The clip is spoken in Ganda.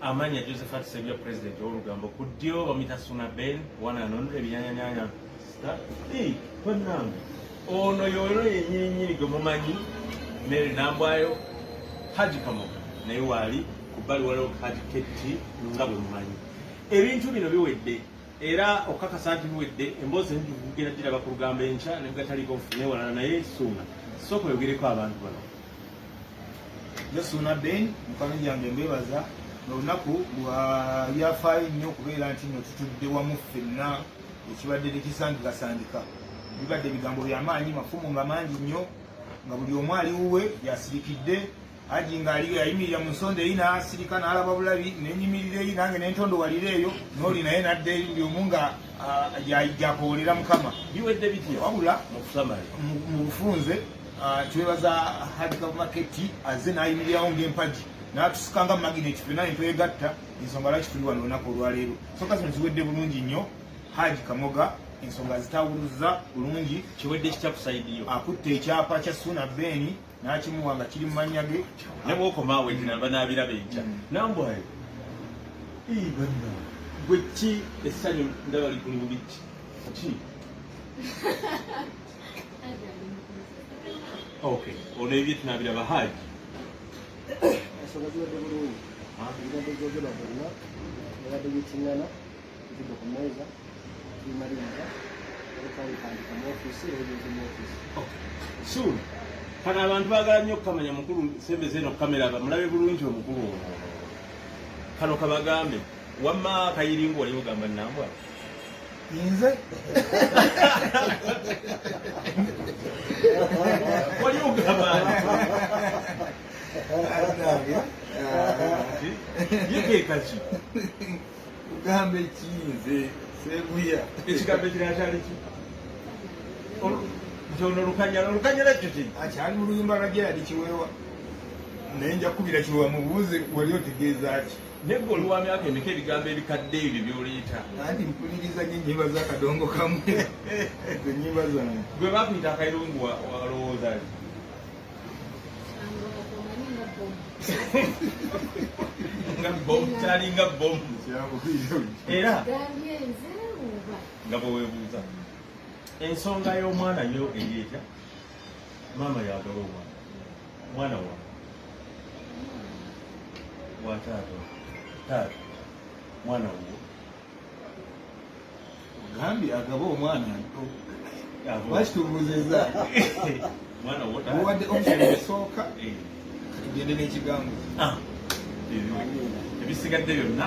Amanya Josephat Sebia President Olugambo kudio bamita Suna Ben wana nonde binyanyanya sta kwanangu ono yoro yenyinyi gomumanyi Mary Nambwayo Haji Kamoga naye wali kubali walo Haji Keti ngabwe mumanyi ebintu bino biwedde era okakasa nti biwedde emboze ndivugera dira bakurugamba encha negatali konfune wala naye Suna soko yogereko abantu bano Suna Ben mukano yange mbebaza Lunaku yafaayo nnyo okubeera nti nno tutudde wamu ffenna ekibadde tekisangikasangika bibadde ebigambo by'amaanyi mafumu nga mangi nnyo nga buli omu ali wuwe yasirikidde Haji ng'aliyo yayimirira mu nsonda eri n'asirika n'alaba bulabi n'enyimirira eri nange n'entondowalira eyo n'oli naye nadde eri buli omu nga jakoolera Mukama biwedde bitya wabula mu bufunze twebaza Haji Kamaketi azze n'ayimirirawo ng'empagi n'atusikanga magnet fena entwegatta ensonga lwaki tuli wano olunaku olwaleero nsonga zino ziwedde bulungi nnyo Haji Kamoga ensonga zitawuluza bulungi kiwedde kikyakusaidiyo akutte ekyapa kya Suna Ben n'akimuwa nga kiri mu mannya ge ne bwokomaawe tinaba n'abiraba enkya Nambwayo banna gwe ki essanyu ndaba likuli bubi ki okay ono ebye tunabiraba Haji Sogaziwa debulu, ibadde zogera bonna, ibadde bitingana, tutude ku mmeeza, tulimaliriza, olukali kandika mu ofiisi, olugeze mu ofiisi. Suna, kano abantu baagala nnyo okukamanya mukulu sembeze eno kamera mulabe bulungi omukulu ono. Kano kabagambe, wamma akayiringo wali ogamba Nambwa? Nze? Wali ogamba Yekekachi Ugambe kinze sebuya ekigambo ekirakyali ki ntono olukanyala kyo ki akyali mu luyimba lwa Gerald Kiweewa naye nja kukubira Kiweewa mubuuze wali otegeeza ki negwe oluwa myaka emeka ebigambo ebikadde ebyo by'oleeta anti mpuliriza nnyo ennyimba z'akadongo kamu ezo nnyimba zange gwe bakuyita akayirungu walowooza ali kyalinga bomu era nga bwe weebuuza ensonga y'omwana yo eyeeta maama yagala omwana wa taata mwana wo ogambye agaba omwana lwaki tubuuzizza mwana wo owadde option esooka tugende n'ekigambo ebisigadde byonna